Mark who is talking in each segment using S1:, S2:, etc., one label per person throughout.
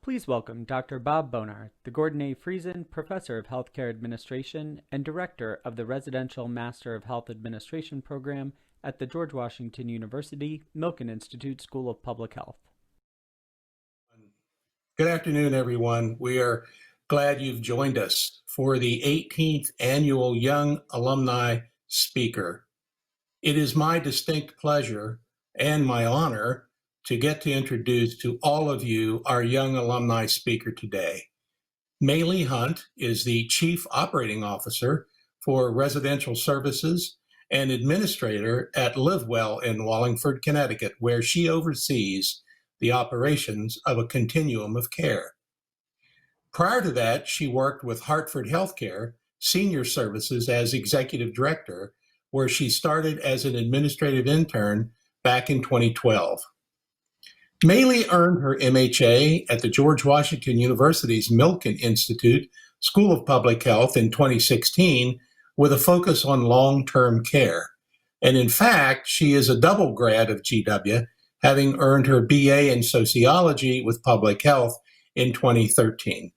S1: Please welcome Dr. Bob Bonar, the Gordon A. Friesen Professor of Healthcare Administration and Director of the Residential Master of Health Administration Program at the George Washington University Milken Institute School of Public Health.
S2: Good afternoon, everyone. We are glad you've joined us for the 18th Annual Young Alumni Speaker. It is my distinct pleasure and my honor to get to introduce to all of you our Young Alumni Speaker today. Mayley Hunt is the Chief Operating Officer for Residential Services and Administrator at LiveWell in Wallingford, Connecticut, where she oversees the operations of a continuum of care. Prior to that, she worked with Hartford Healthcare Senior Services as Executive Director, where she started as an administrative intern back in 2012. Mayley earned her MHA at the George Washington University's Milken Institute School of Public Health in 2016 with a focus on long-term care. And in fact, she is a double grad of GW, having earned her BA in Sociology with Public Health in 2013.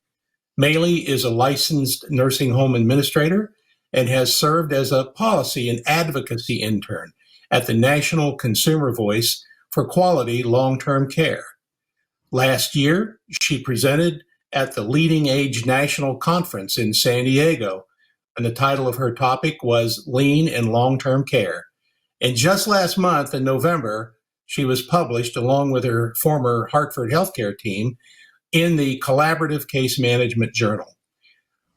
S2: Mayley is a licensed nursing home administrator and has served as a policy and advocacy intern at the National Consumer Voice for Quality Long-Term Care. Last year, she presented at the Leading Age National Conference in San Diego, and the title of her topic was Lean in Long-Term Care. And just last month in November, she was published along with her former Hartford Healthcare team in the Collaborative Case Management Journal.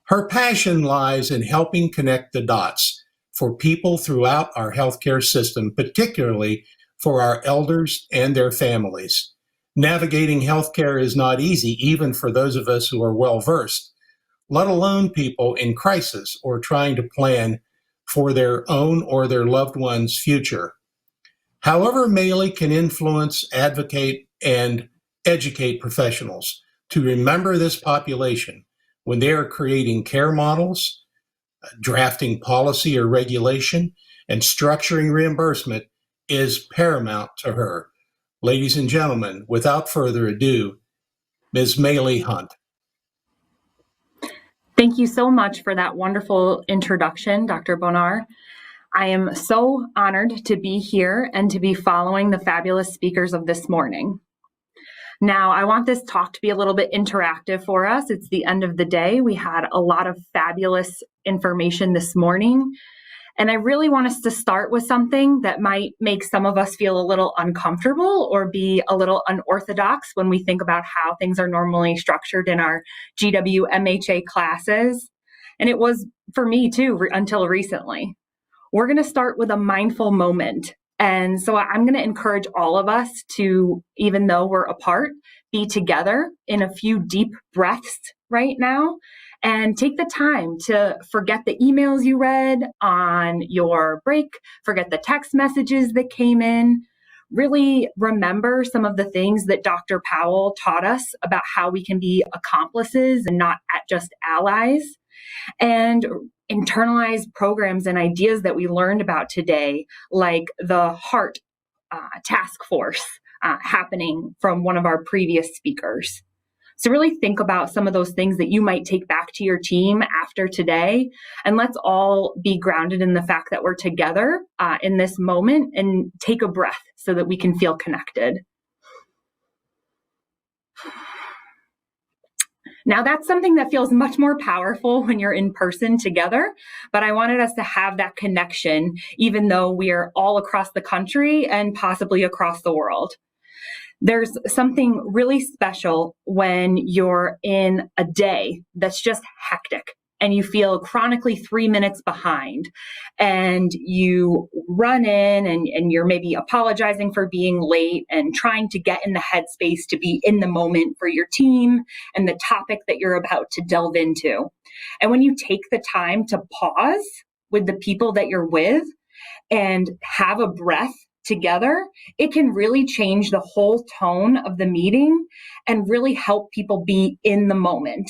S2: Her passion lies in helping connect the dots for people throughout our healthcare system, particularly for our elders and their families. Navigating healthcare is not easy, even for those of us who are well-versed, let alone people in crisis or trying to plan for their own or their loved one's future. However, Mayley can influence, advocate, and educate professionals to remember this population when they are creating care models, drafting policy or regulation, and structuring reimbursement is paramount to her. Ladies and gentlemen, without further ado, Ms. Mayley Hunt.
S3: Thank you so much for that wonderful introduction, Dr. Bonar. I am so honored to be here and to be following the fabulous speakers of this morning. Now, I want this talk to be a little bit interactive for us. It's the end of the day. We had a lot of fabulous information this morning. And I really want us to start with something that might make some of us feel a little uncomfortable or be a little unorthodox when we think about how things are normally structured in our GW MHA classes. And it was for me too, until recently. We're going to start with a mindful moment. And so I'm going to encourage all of us to, even though we're apart, be together in a few deep breaths right now. And take the time to forget the emails you read on your break, forget the text messages that came in. Really remember some of the things that Dr. Powell taught us about how we can be accomplices and not just allies. And internalize programs and ideas that we learned about today, like the HEART task force happening from one of our previous speakers. So really think about some of those things that you might take back to your team after today. And let's all be grounded in the fact that we're together in this moment and take a breath so that we can feel connected. Now that's something that feels much more powerful when you're in person together, but I wanted us to have that connection, even though we are all across the country and possibly across the world. There's something really special when you're in a day that's just hectic and you feel chronically 3 minutes behind and you run in and you're maybe apologizing for being late and trying to get in the headspace to be in the moment for your team and the topic that you're about to delve into. And when you take the time to pause with the people that you're with and have a breath together, it can really change the whole tone of the meeting and really help people be in the moment.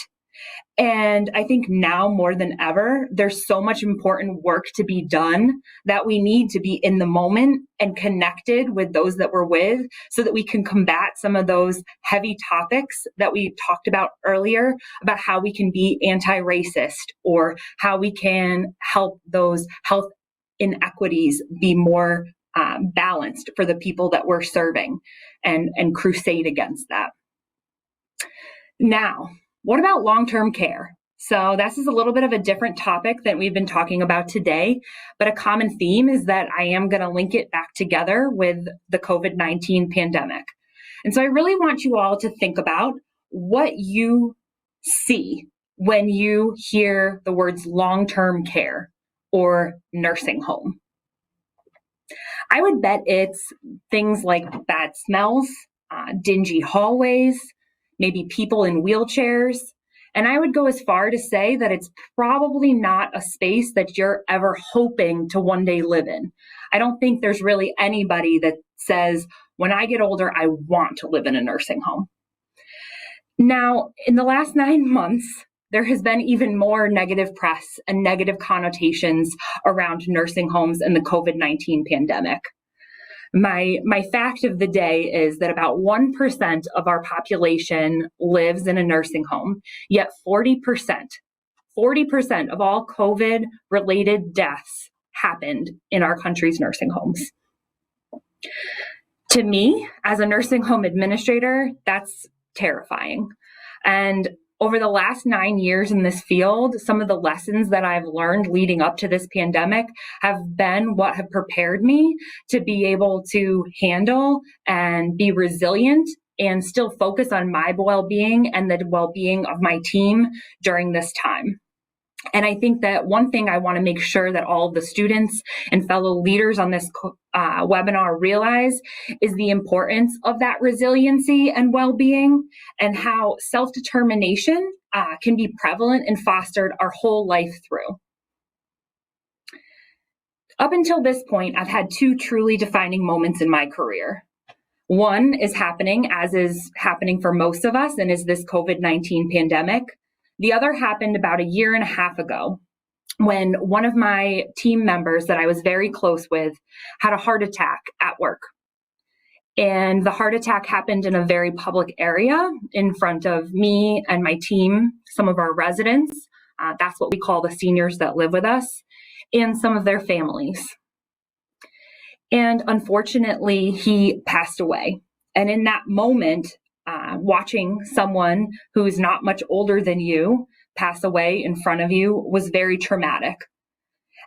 S3: And I think now more than ever, there's so much important work to be done that we need to be in the moment and connected with those that we're with so that we can combat some of those heavy topics that we talked about earlier about how we can be anti-racist or how we can help those health inequities be more balanced for the people that we're serving and crusade against that. Now, what about long-term care? So this is a little bit of a different topic than we've been talking about today, but a common theme is that I am going to link it back together with the COVID-19 pandemic. And so I really want you all to think about what you see when you hear the words long-term care or nursing home. I would bet it's things like bad smells, dingy hallways, maybe people in wheelchairs. And I would go as far to say that it's probably not a space that you're ever hoping to one day live in. I don't think there's really anybody that says, when I get older, I want to live in a nursing home. Now, in the last 9 months, there has been even more negative press and negative connotations around nursing homes and the COVID-19 pandemic. My fact of the day is that about 1% of our population lives in a nursing home, yet 40% of all COVID-related deaths happened in our country's nursing homes. To me, as a nursing home administrator, that's terrifying. And over the last 9 years in this field, some of the lessons that I've learned leading up to this pandemic have been what have prepared me to be able to handle and be resilient and still focus on my well-being and the well-being of my team during this time. And I think that one thing I want to make sure that all of the students and fellow leaders on this webinar realize is the importance of that resiliency and well-being and how self-determination can be prevalent and fostered our whole life through. Up until this point, I've had 2 truly defining moments in my career. One is happening, as is happening for most of us, and is this COVID-19 pandemic. The other happened about 1.5 years ago when one of my team members that I was very close with had a heart attack at work. And the heart attack happened in a very public area in front of me and my team, some of our residents. That's what we call the seniors that live with us, and some of their families. And unfortunately, he passed away. And in that moment, watching someone who's not much older than you pass away in front of you was very traumatic.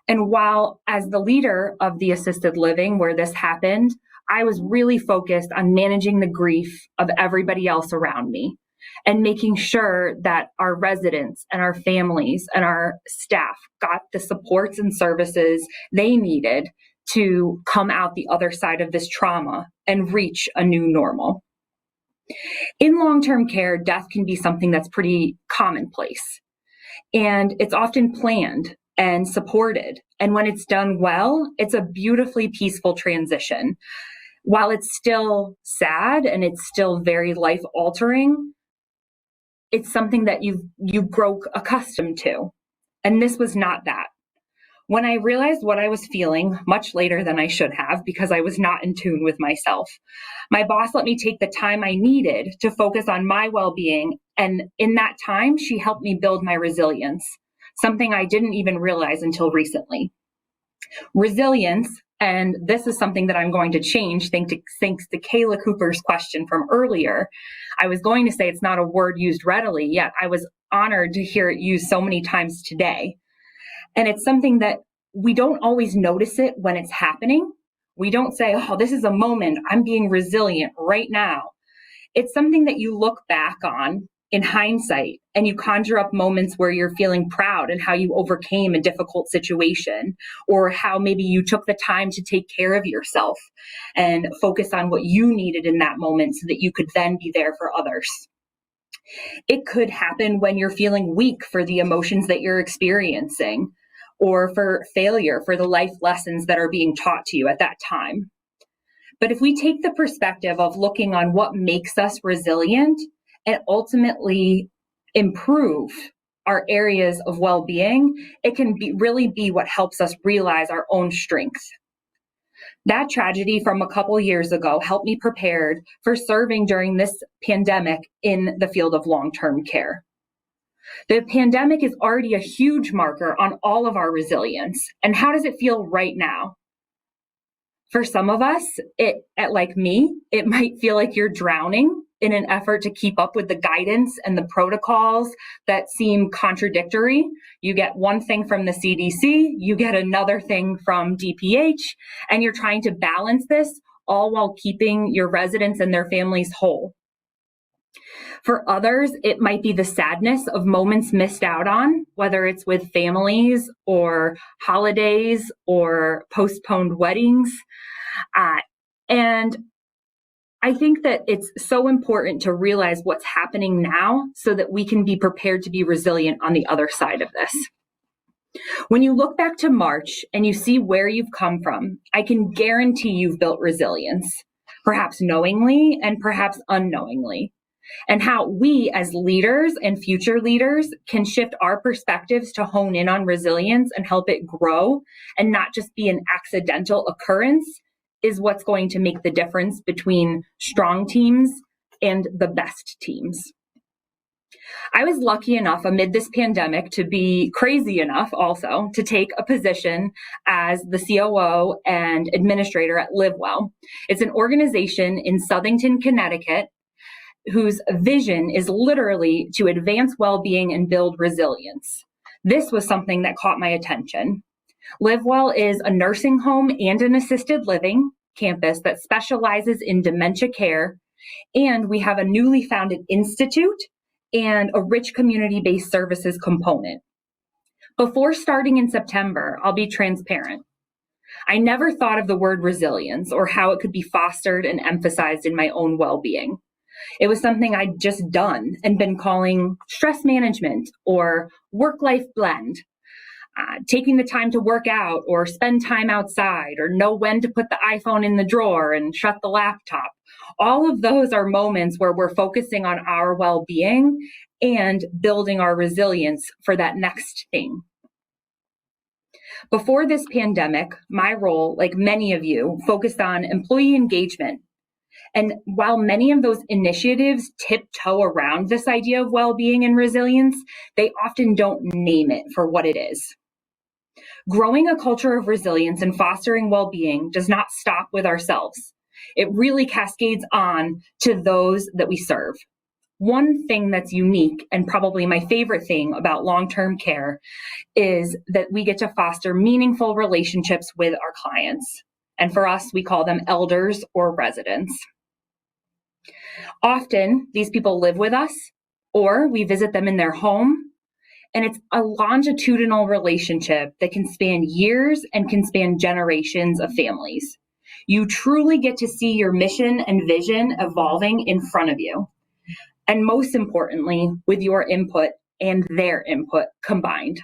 S3: And while as the leader of the assisted living where this happened, I was really focused on managing the grief of everybody else around me and making sure that our residents and our families and our staff got the supports and services they needed to come out the other side of this trauma and reach a new normal. In long-term care, death can be something that's pretty commonplace, and it's often planned and supported. And when it's done well, it's a beautifully peaceful transition. While it's still sad and it's still very life-altering, it's something that you grow accustomed to. And this was not that. When I realized what I was feeling much later than I should have because I was not in tune with myself, my boss let me take the time I needed to focus on my well-being. And in that time, she helped me build my resilience, something I didn't even realize until recently. Resilience, and this is something that I'm going to change thanks to Kayla Cooper's question from earlier. I was going to say it's not a word used readily, yet I was honored to hear it used so many times today. And it's something that we don't always notice it when it's happening. We don't say, oh, this is a moment, I'm being resilient right now. It's something that you look back on in hindsight and you conjure up moments where you're feeling proud and how you overcame a difficult situation, or how maybe you took the time to take care of yourself and focus on what you needed in that moment so that you could then be there for others. It could happen when you're feeling weak for the emotions that you're experiencing, or for failure, for the life lessons that are being taught to you at that time. But if we take the perspective of looking on what makes us resilient and ultimately improve our areas of well-being, it can really be what helps us realize our own strengths. That tragedy from a couple years ago helped me prepared for serving during this pandemic in the field of long-term care. The pandemic is already a huge marker on all of our resilience. And how does it feel right now? For some of us, like me, it might feel like you're drowning in an effort to keep up with the guidance and the protocols that seem contradictory. You get one thing from the CDC, you get another thing from DPH, and you're trying to balance this all while keeping your residents and their families whole. For others, it might be the sadness of moments missed out on, whether it's with families or holidays or postponed weddings. And I think that it's so important to realize what's happening now so that we can be prepared to be resilient on the other side of this. When you look back to March and you see where you've come from, I can guarantee you've built resilience, perhaps knowingly and perhaps unknowingly, and how we as leaders and future leaders can shift our perspectives to hone in on resilience and help it grow and not just be an accidental occurrence is what's going to make the difference between strong teams and the best teams. I was lucky enough amid this pandemic to be crazy enough also to take a position as the COO and administrator at LiveWell. It's an organization in Southington, Connecticut, whose vision is literally to advance well-being and build resilience. This was something that caught my attention. LiveWell is a nursing home and an assisted living campus that specializes in dementia care, and we have a newly founded institute and a rich community-based services component. Before starting in September, I'll be transparent. I never thought of the word resilience or how it could be fostered and emphasized in my own well-being. It was something I'd just done and been calling stress management or work-life blend. Taking the time to work out or spend time outside or know when to put the iPhone in the drawer and shut the laptop. All of those are moments where we're focusing on our well-being and building our resilience for that next thing. Before this pandemic, my role, like many of you, focused on employee engagement. And while many of those initiatives tiptoe around this idea of well-being and resilience, they often don't name it for what it is. Growing a culture of resilience and fostering well-being does not stop with ourselves. It really cascades on to those that we serve. One thing that's unique and probably my favorite thing about long-term care is that we get to foster meaningful relationships with our clients. And for us, we call them elders or residents. Often, these people live with us or we visit them in their home. And it's a longitudinal relationship that can span years and can span generations of families. You truly get to see your mission and vision evolving in front of you. And most importantly, with your input and their input combined.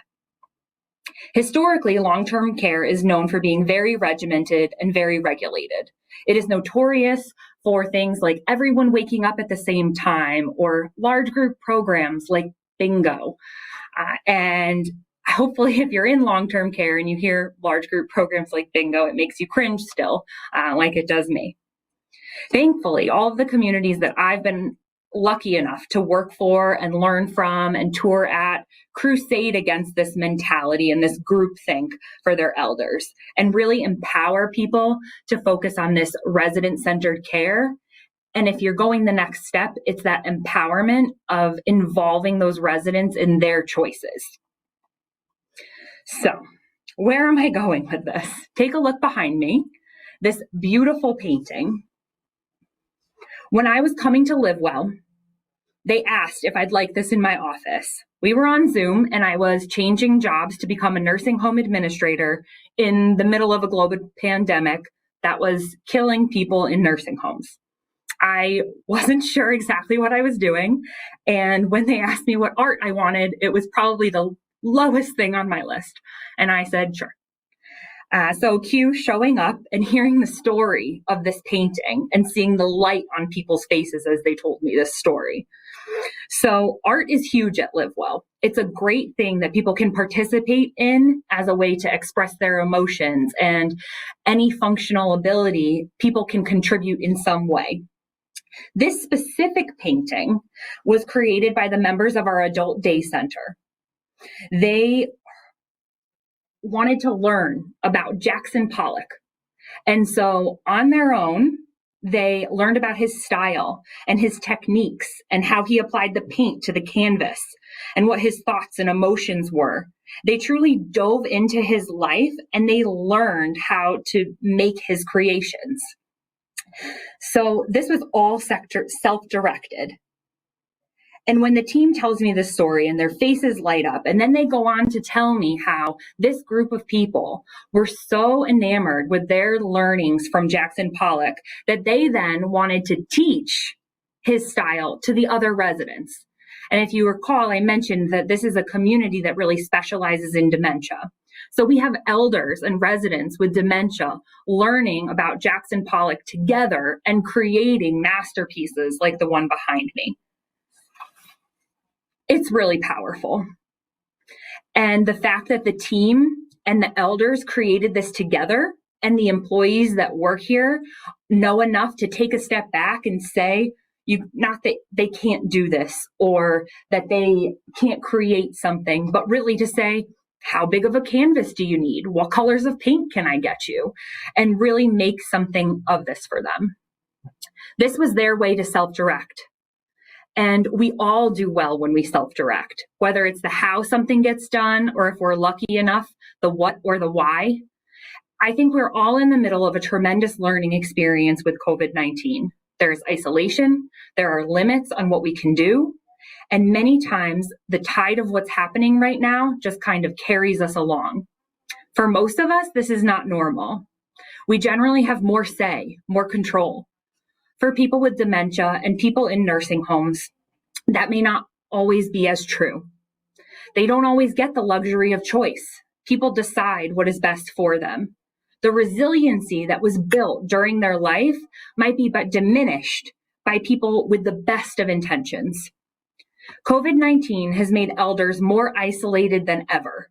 S3: Historically, long-term care is known for being very regimented and very regulated. It is notorious for things like everyone waking up at the same time or large group programs like bingo. And hopefully if you're in long-term care and you hear large group programs like bingo, it makes you cringe still, like it does me. Thankfully, all of the communities that I've been lucky enough to work for and learn from and tour at crusade against this mentality and this groupthink for their elders and really empower people to focus on this resident-centered care. And if you're going the next step, it's that empowerment of involving those residents in their choices. So, where am I going with this? Take a look behind me, this beautiful painting. When I was coming to LiveWell, they asked if I'd like this in my office. We were on Zoom and I was changing jobs to become a nursing home administrator in the middle of a global pandemic that was killing people in nursing homes. I wasn't sure exactly what I was doing. And when they asked me what art I wanted, it was probably the lowest thing on my list. And I said, sure. So cue showing up and hearing the story of this painting and seeing the light on people's faces as they told me this story. So art is huge at LiveWell. It's a great thing that people can participate in as a way to express their emotions, and any functional ability people can contribute in some way. This specific painting was created by the members of our Adult Day Center. They wanted to learn about Jackson Pollock. And so on their own, they learned about his style and his techniques and how he applied the paint to the canvas and what his thoughts and emotions were. They truly dove into his life and they learned how to make his creations. So this was all self-directed. And when the team tells me this story and their faces light up, and then they go on to tell me how this group of people were so enamored with their learnings from Jackson Pollock that they then wanted to teach his style to the other residents. And if you recall, I mentioned that this is a community that really specializes in dementia. So we have elders and residents with dementia learning about Jackson Pollock together and creating masterpieces like the one behind me. It's really powerful. And the fact that the team and the elders created this together and the employees that work here know enough to take a step back and say, not that they can't do this or that they can't create something, but really to say, how big of a canvas do you need? What colors of paint can I get you? And really make something of this for them. This was their way to self-direct. And we all do well when we self-direct, whether it's the how something gets done, or if we're lucky enough, the what or the why. I think we're all in the middle of a tremendous learning experience with COVID-19. There's isolation, there are limits on what we can do, and many times the tide of what's happening right now just kind of carries us along. For most of us, this is not normal. We generally have more say, more control. For people with dementia and people in nursing homes, that may not always be as true. They don't always get the luxury of choice. People decide what is best for them. The resiliency that was built during their life might be but diminished by people with the best of intentions. COVID-19 has made elders more isolated than ever,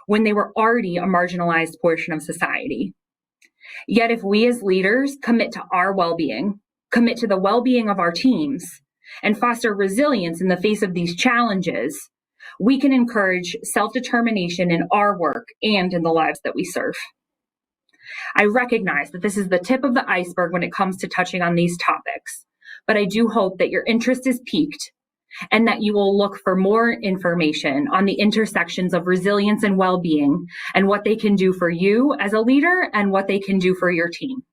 S3: when they were already a marginalized portion of society. Yet if we as leaders commit to our well-being, commit to the well-being of our teams, and foster resilience in the face of these challenges, we can encourage self-determination in our work and in the lives that we serve. I recognize that this is the tip of the iceberg when it comes to touching on these topics, but I do hope that your interest is piqued and that you will look for more information on the intersections of resilience and well-being and what they can do for you as a leader and what they can do for your team.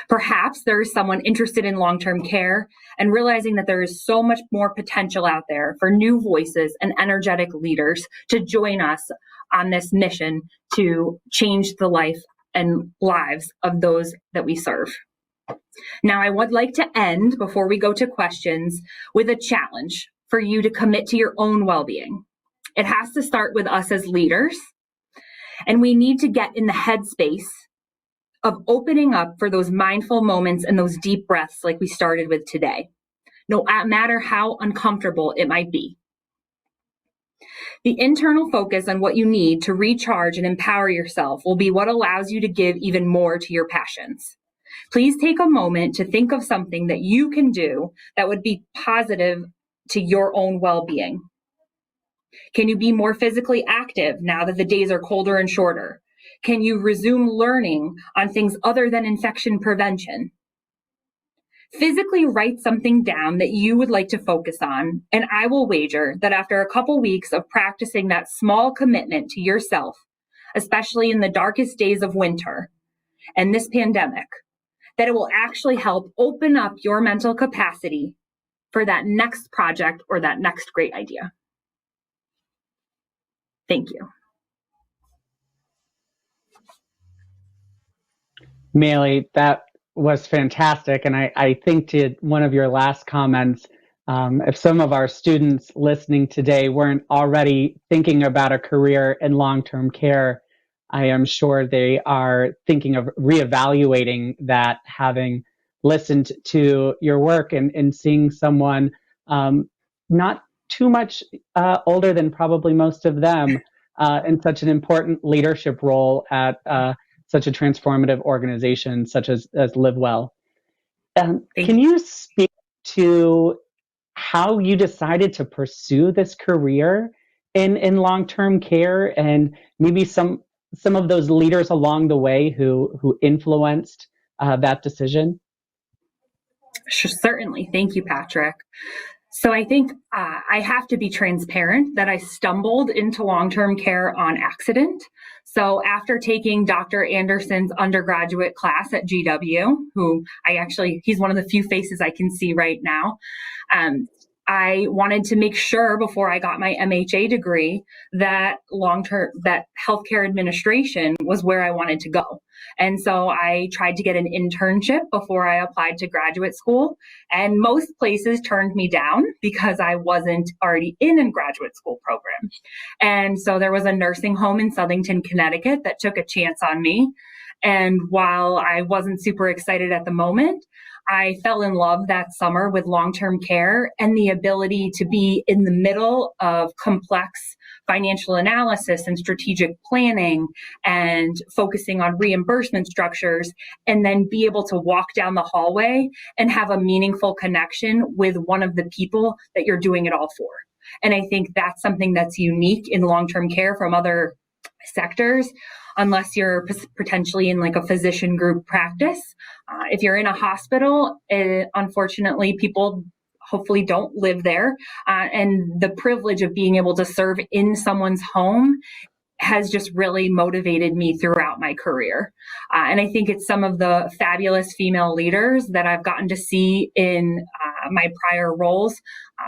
S3: Perhaps there is someone interested in long-term care and realizing that there is so much more potential out there for new voices and energetic leaders to join us on this mission to change the life and lives of those that we serve. Now, I would like to end, before we go to questions, with a challenge for you to commit to your own well-being. It has to start with us as leaders, and we need to get in the headspace of opening up for those mindful moments and those deep breaths like we started with today, no matter how uncomfortable it might be. The internal focus on what you need to recharge and empower yourself will be what allows you to give even more to your passions. Please take a moment to think of something that you can do that would be positive to your own well-being. Can you be more physically active now that the days are colder and shorter? Can you resume learning on things other than infection prevention? Physically write something down that you would like to focus on, and I will wager that after a couple weeks of practicing that small commitment to yourself, especially in the darkest days of winter and this pandemic, that it will actually help open up your mental capacity for that next project or that next great idea. Thank you.
S1: Mayley, that was fantastic. And I think to one of your last comments, if some of our students listening today weren't already thinking about a career in long-term care, I am sure they are thinking of reevaluating that, having listened to your work and seeing someone not too much older than probably most of them in such an important leadership role at such a transformative organization such as LiveWell. Can you speak to how you decided to pursue this career in long-term care, and maybe some of those leaders along the way who influenced that decision?
S3: Sure, certainly. Thank you, Patrick. So I think I have to be transparent that I stumbled into long-term care on accident. So after taking Dr. Anderson's undergraduate class at GW, he's one of the few faces I can see right now. I wanted to make sure before I got my MHA degree that healthcare administration was where I wanted to go. And so I tried to get an internship before I applied to graduate school. And most places turned me down because I wasn't already in a graduate school program. And so there was a nursing home in Southington, Connecticut that took a chance on me. And while I wasn't super excited at the moment, I fell in love that summer with long-term care and the ability to be in the middle of complex financial analysis and strategic planning and focusing on reimbursement structures, and then be able to walk down the hallway and have a meaningful connection with one of the people that you're doing it all for. And I think that's something that's unique in long-term care from other sectors, unless you're potentially in like a physician group practice. If you're in a hospital, unfortunately, people hopefully don't live there. And the privilege of being able to serve in someone's home has just really motivated me throughout my career. And I think it's some of the fabulous female leaders that I've gotten to see in my prior roles.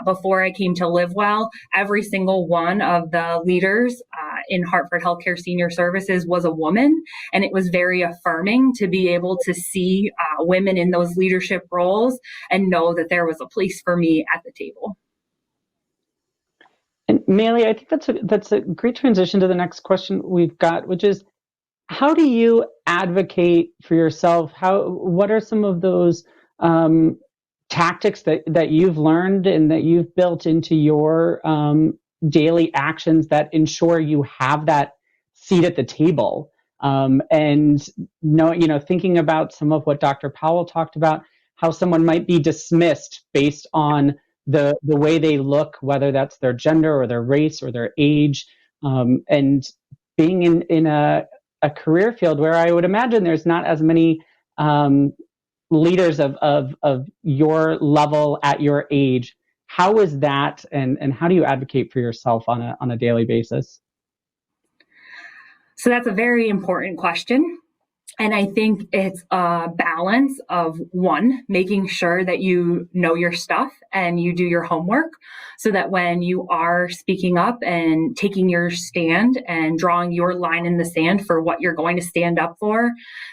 S3: Before I came to LiveWell, every single one of the leaders in Hartford Healthcare Senior Services was a woman. And it was very affirming to be able to see women in those leadership roles and know that there was a place for me at the table.
S1: And Mayley, I think that's a great transition to the next question we've got, which is, how do you advocate for yourself? What are some of those tactics that you've learned and that you've built into your daily actions that ensure you have that seat at the table? And thinking about some of what Dr. Powell talked about, how someone might be dismissed based on the way they look, whether that's their gender or their race or their age, and being in a career field where I would imagine there's not as many leaders of your level at your age. How is that, and how do you advocate for yourself on a daily basis?
S3: So that's a very important question. And I think it's a balance of, one, making sure that you know your stuff and you do your homework so that when you are speaking up and taking your stand and drawing your line in the sand for what you're going to stand up for,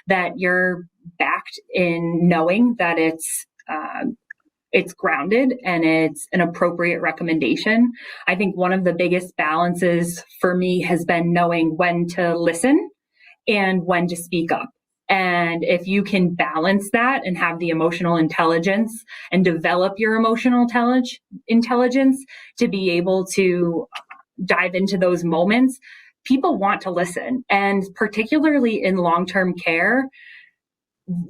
S3: that you're backed in knowing that it's grounded and it's an appropriate recommendation. I think one of the biggest balances for me has been knowing when to listen and when to speak up. And if you can balance that and have the emotional intelligence and develop your emotional intelligence to be able to dive into those moments, people want to listen. And particularly in long-term care,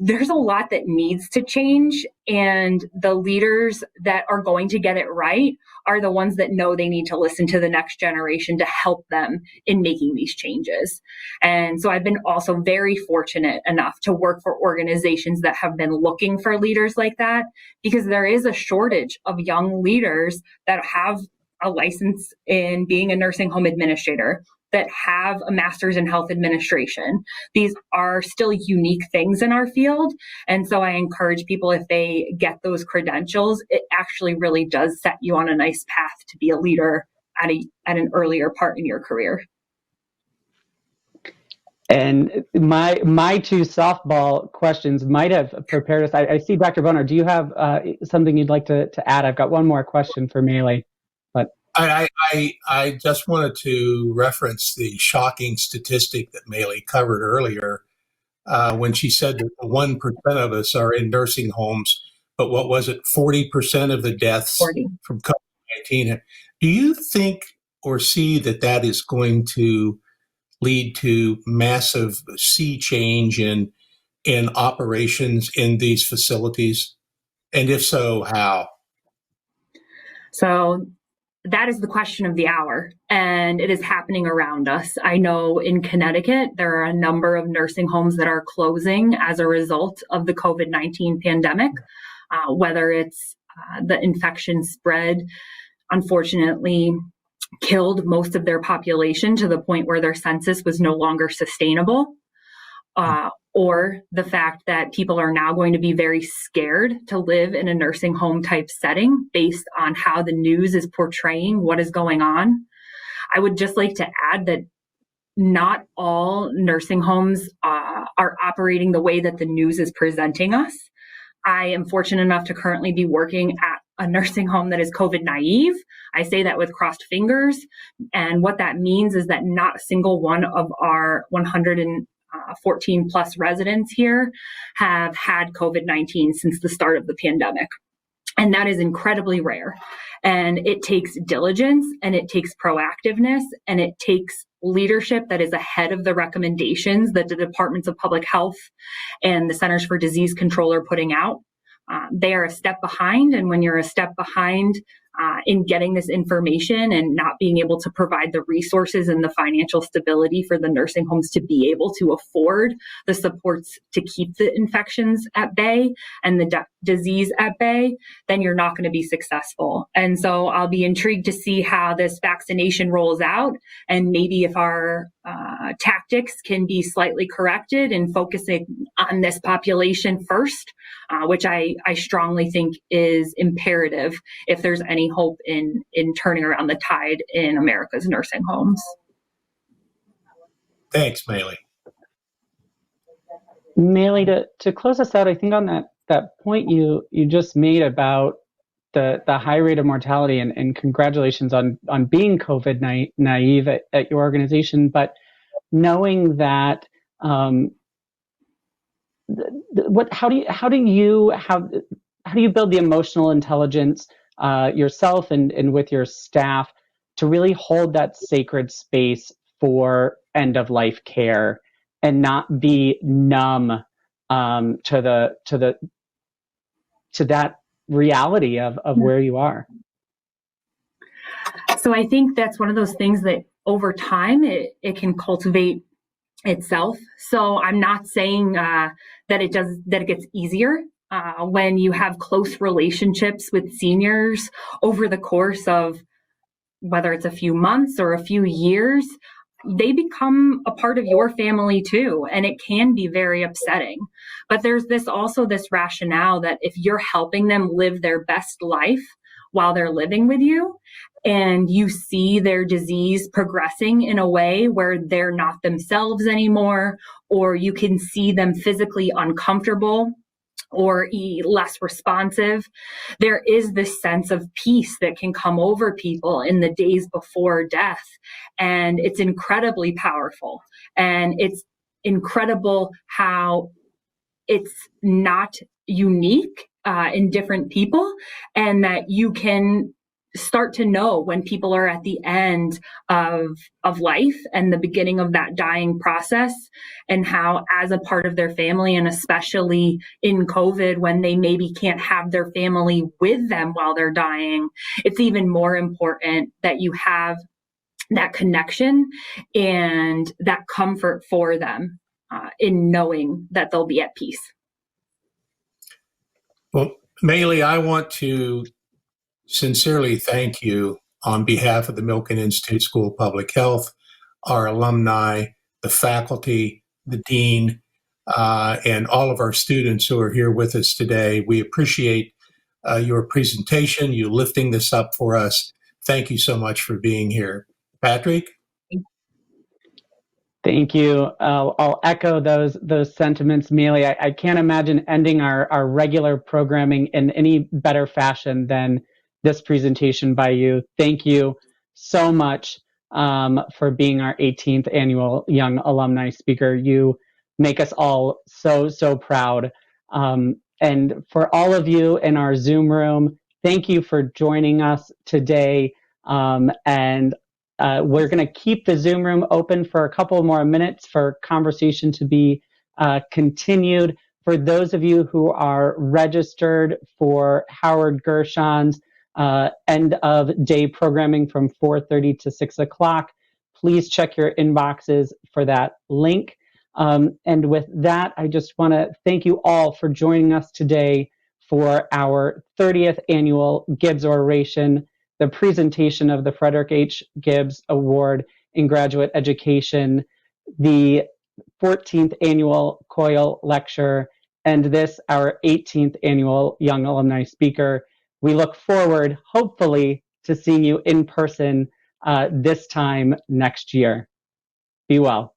S3: there's a lot that needs to change, and the leaders that are going to get it right are the ones that know they need to listen to the next generation to help them in making these changes. And so I've been also very fortunate enough to work for organizations that have been looking for leaders like that, because there is a shortage of young leaders that have a license in being a nursing home administrator, that have a master's in health administration. These are still unique things in our field. And so I encourage people, if they get those credentials, it actually really does set you on a nice path to be a leader at an earlier part in your career.
S1: And my two softball questions might have prepared us. I see Dr. Bonar, do you have something you'd like to add? I've got one more question for Mayley.
S2: I just wanted to reference the shocking statistic that Mayley covered earlier when she said that 1% of us are in nursing homes, but what was it, 40% of the deaths
S3: 40.
S2: from COVID-19. Do you think or see that that is going to lead to massive sea change in operations in these facilities? And if so, how?
S3: So that is the question of the hour, and it is happening around us. I know in Connecticut, there are a number of nursing homes that are closing as a result of the COVID-19 pandemic, whether it's the infection spread, unfortunately, killed most of their population to the point where their census was no longer sustainable. Or the fact that people are now going to be very scared to live in a nursing home type setting based on how the news is portraying what is going on. I would just like to add that not all nursing homes are operating the way that the news is presenting us. I am fortunate enough to currently be working at a nursing home that is COVID naive. I say that with crossed fingers. And what that means is that not a single one of our 114 plus residents here have had COVID-19 since the start of the pandemic. And that is incredibly rare. And it takes diligence, and it takes proactiveness, and it takes leadership that is ahead of the recommendations that the Departments of Public Health and the Centers for Disease Control are putting out. They are a step behind, and when you're a step behind in getting this information and not being able to provide the resources and the financial stability for the nursing homes to be able to afford the supports to keep the infections at bay and the disease at bay, then you're not going to be successful. And so I'll be intrigued to see how this vaccination rolls out, and maybe if our tactics can be slightly corrected in focusing on this population first, which I strongly think is imperative if there's any hope in turning around the tide in America's nursing homes.
S2: Thanks, Mayley.
S1: Mayley, to close us out, I think on that point you just made about the high rate of mortality, and congratulations on being COVID naive at your organization, but knowing that how do you build the emotional intelligence yourself and with your staff to really hold that sacred space for end of life care and not be numb to that reality of where you are?
S3: So I think that's one of those things that over time it can cultivate itself. So I'm not saying that it gets easier when you have close relationships with seniors over the course of whether it's a few months or a few years. They become a part of your family too, and it can be very upsetting. But there's this rationale that if you're helping them live their best life while they're living with you, and you see their disease progressing in a way where they're not themselves anymore, or you can see them physically uncomfortable or less responsive, there is this sense of peace that can come over people in the days before death. And it's incredibly powerful. And it's incredible how it's not unique in different people, and that you can start to know when people are at the end of life and the beginning of that dying process, and how as a part of their family, and especially in COVID when they maybe can't have their family with them while they're dying, it's even more important that you have that connection and that comfort for them in knowing that they'll be at peace.
S2: Well, Mayley, I want to sincerely thank you on behalf of the Milken Institute School of Public Health, our alumni, the faculty, the dean, and all of our students who are here with us today. We appreciate your presentation, you lifting this up for us. Thank you so much for being here. Patrick?
S1: Thank you. I'll echo those sentiments, Mayley. I can't imagine ending our regular programming in any better fashion than this presentation by you. Thank you so much for being our 18th annual Young Alumni Speaker. You make us all so proud. And for all of you in our Zoom room, thank you for joining us today. And we're going to keep the Zoom room open for a couple more minutes for conversation to be continued. For those of you who are registered for Howard Gershon's end of day programming from 4:30 to 6 o'clock, please check your inboxes for that link. And with that, I just want to thank you all for joining us today for our 30th annual Gibbs Oration, the presentation of the Frederick H. Gibbs Award in Graduate Education, the 14th annual COIL lecture, and this, our 18th annual Young Alumni Speaker. We look forward, hopefully, to seeing you in person this time next year. Be well.